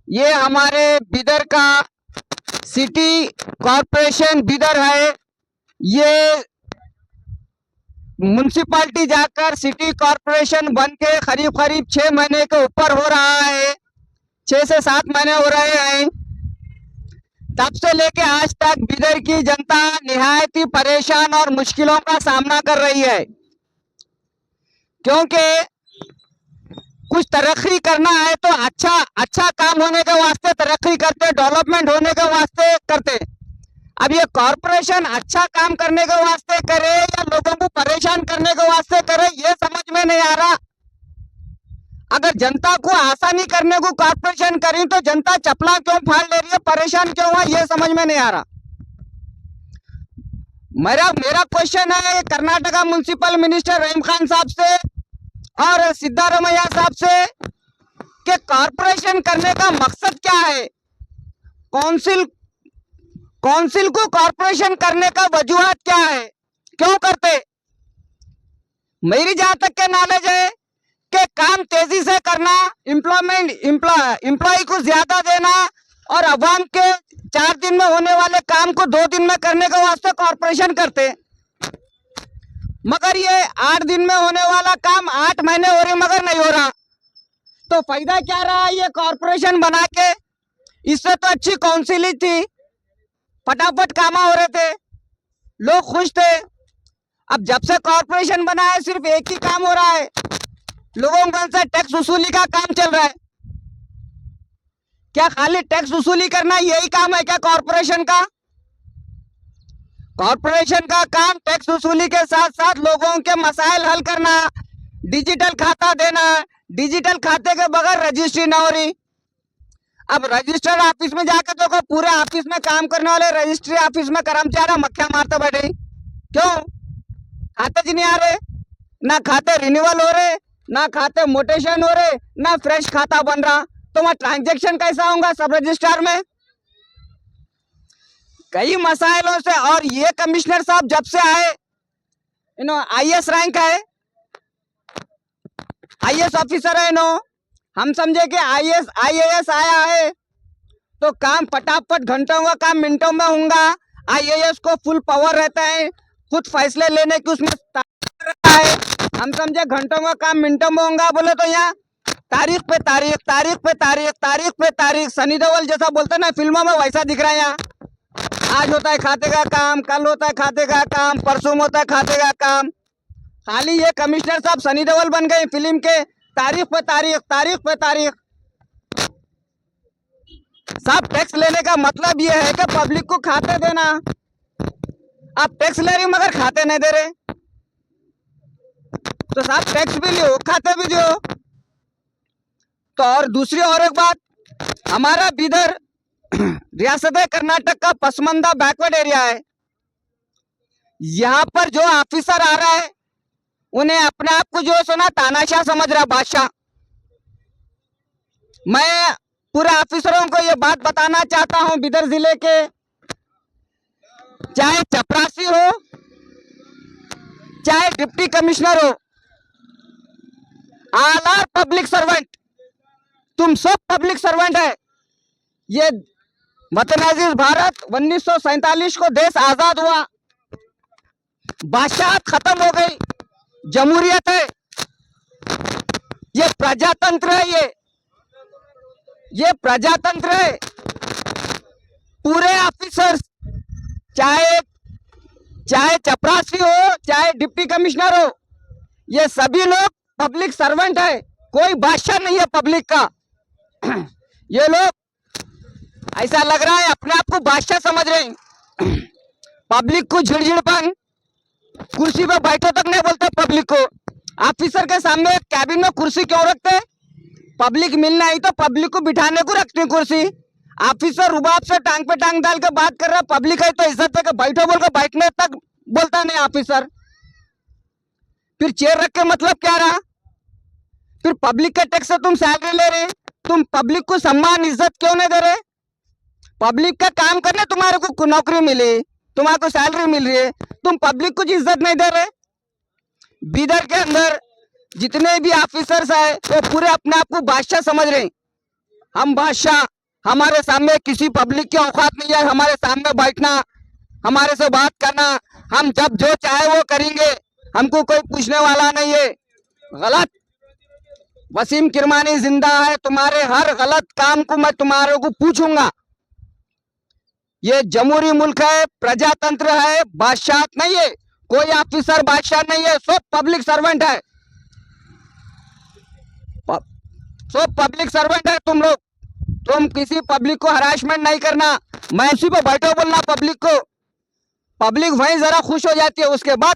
ये हमारे बिदर का सिटी कॉरपोरेशन बिदर है। ये म्युनिसिपालिटी जाकर सिटी कॉरपोरेशन बन के करीब करीब 6 महीने के ऊपर हो रहा है, 6 से 7 महीने हो रहे हैं। तब से लेके आज तक बिदर की जनता निहायत ही परेशान और मुश्किलों का सामना कर रही है, क्योंकि कुछ तरक्की करना है तो अच्छा काम होने के वास्ते तरक्की करते, डेवलपमेंट होने के वास्ते करते। अब ये कॉरपोरेशन अच्छा काम करने के वास्ते करे या लोगों को परेशान करने के वास्ते करे, ये समझ में नहीं आ रहा। अगर जनता को आसानी करने को कॉरपोरेशन करी तो जनता चपला क्यों फाड़ ले रही है, परेशान क्यों हुआ, ये समझ में नहीं आ रहा। मेरा क्वेश्चन है कर्नाटका म्युनिसिपल मिनिस्टर रहीम खान साहब से और सिद्धारमैया साहब से कि कॉरपोरेशन करने का मकसद क्या है। काउंसिल को कॉरपोरेशन करने का वजूहत क्या है, क्यों करते। मेरी जहां तक के नॉलेज है कि काम तेजी से करना, एम्प्लॉय को ज्यादा देना और अवाम के 4 दिन में होने वाले काम को 2 दिन में करने के वास्ते कॉरपोरेशन करते। मगर ये 8 दिन में होने वाला काम 8 महीने हो रहे मगर नहीं हो रहा, तो फायदा क्या रहा ये कॉरपोरेशन बना के। इससे तो अच्छी काउंसिल ही थी, फटाफट काम हो रहे थे, लोग खुश थे। अब जब से कॉरपोरेशन बना है सिर्फ एक ही काम हो रहा है, लोगों को से टैक्स वसूली का काम चल रहा है। क्या खाली टैक्स वसूली करना यही काम है क्या कॉरपोरेशन का। कॉरपोरेशन का काम टैक्स वसूली के साथ साथ लोगों के मसाइल हल करना, डिजिटल खाता देना, डिजिटल खाते के बगैर रजिस्ट्री ना हो रही। अब रजिस्टर ऑफिस में जाकर तो पूरे ऑफिस में काम करने वाले रजिस्ट्री ऑफिस में कर्मचारी मक्खियां मारते बैठे, क्यों खाते जी नहीं आ रहे, ना खाते रिन्यूअल हो रहे, ना खाते मोटेशन हो रहे, ना फ्रेश खाता बन रहा, तो वहां ट्रांजेक्शन कैसा होगा सब रजिस्ट्रार में। कई मसाइलों से, और ये कमिश्नर साहब जब से आए आईएएस रैंक है, आईएएस ऑफिसर है हम समझे कि आईएएस आया है तो काम फटाफट घंटों का काम मिनटों में होगा। आईएएस को फुल पावर रहता है, खुद फैसले लेने की उसमें रहता है। हम समझे घंटों का काम मिनटों में होगा, बोले तो यहाँ तारीख पे तारीख, तारीख पे तारीख, तारीख पे तारीख, सनी देओल जैसा बोलते ना फिल्मों में वैसा दिख रहा है। यहाँ आज होता है खाते का काम, कल होता है खाते का काम, परसों होता है खाते का काम। खाली ये कमिश्नर साहब सनी देओल बन गए फिल्म के, तारीख पे तारीख, तारीख पे तारीख। साहब टैक्स लेने का मतलब ये है कि पब्लिक को खाते देना। आप टैक्स ले रही मगर खाते नहीं दे रहे, तो साहब टैक्स भी लियो खाते भी दियो। तो और दूसरी और एक बात, हमारा बिदर रियासत कर्नाटक का पसमंदा बैकवर्ड एरिया है। यहाँ पर जो ऑफिसर आ रहा है उन्हें अपने आप को जो सुना तानाशाह समझ रहा, बादशाह। मैं पूरे ऑफिसरों को ये बात बताना चाहता हूं, बिदर जिले के चाहे चपरासी हो चाहे डिप्टी कमिश्नर हो, ऑल आर पब्लिक सर्वेंट, तुम सब पब्लिक सर्वेंट है। ये वतन अजीज भारत 1947 को देश आजाद हुआ, बादशाहत खत्म हो गई, जमहूरियत है, ये प्रजातंत्र है, ये प्रजातंत्र है। पूरे ऑफिसर्स चाहे चपरासी हो चाहे डिप्टी कमिश्नर हो, ये सभी लोग पब्लिक सर्वेंट है, कोई बादशाह नहीं है पब्लिक का। ये लोग ऐसा लग रहा है अपने आप को बादशाह समझ रहे हैं। पब्लिक को झिड़झिड़पन, कुर्सी पे बैठो तक नहीं बोलते पब्लिक को। ऑफिसर के सामने कैबिन में कुर्सी क्यों रखते, पब्लिक मिलना ही तो पब्लिक को बिठाने को रखते कुर्सी। ऑफिसर रुबाब से टांग पे टांग डाल के बात कर रहा, पब्लिक है तो इज्जत देकर बैठो बोल के बैठने तक बोलता नहीं ऑफिसर। फिर चेयर रख के मतलब क्या रहा, फिर पब्लिक के टैक्स से तुम सैलरी ले रहे, तुम पब्लिक को सम्मान इज्जत क्यों नहीं दे रहे। पब्लिक का काम करने तुम्हारे को नौकरी मिली, तुम्हारे को सैलरी मिल रही है, तुम पब्लिक को इज्जत नहीं दे रहे। बिदर के अंदर जितने भी ऑफिसर्स है वो पूरे अपने आप को बादशाह समझ रहे हैं, हम बादशाह। हमारे सामने किसी पब्लिक की औकात नहीं है हमारे सामने बैठना, हमारे से बात करना। हम जब जो चाहे वो करेंगे, हमको कोई पूछने वाला नहीं है। गलत, वसीम किरमानी जिंदा है, तुम्हारे हर गलत काम को मैं तुम्हारे को पूछूंगा। ये जमहूरी मुल्क है, प्रजातंत्र है, बादशाह नहीं है, कोई ऑफिसर बादशाह नहीं है, सब पब्लिक सर्वेंट है, सब पब्लिक सर्वेंट है तुम लोग। तुम किसी पब्लिक को हरासमेंट नहीं करना, मैं इसी पे बैठो बोलना पब्लिक को, पब्लिक वहीं जरा खुश हो जाती है, उसके बाद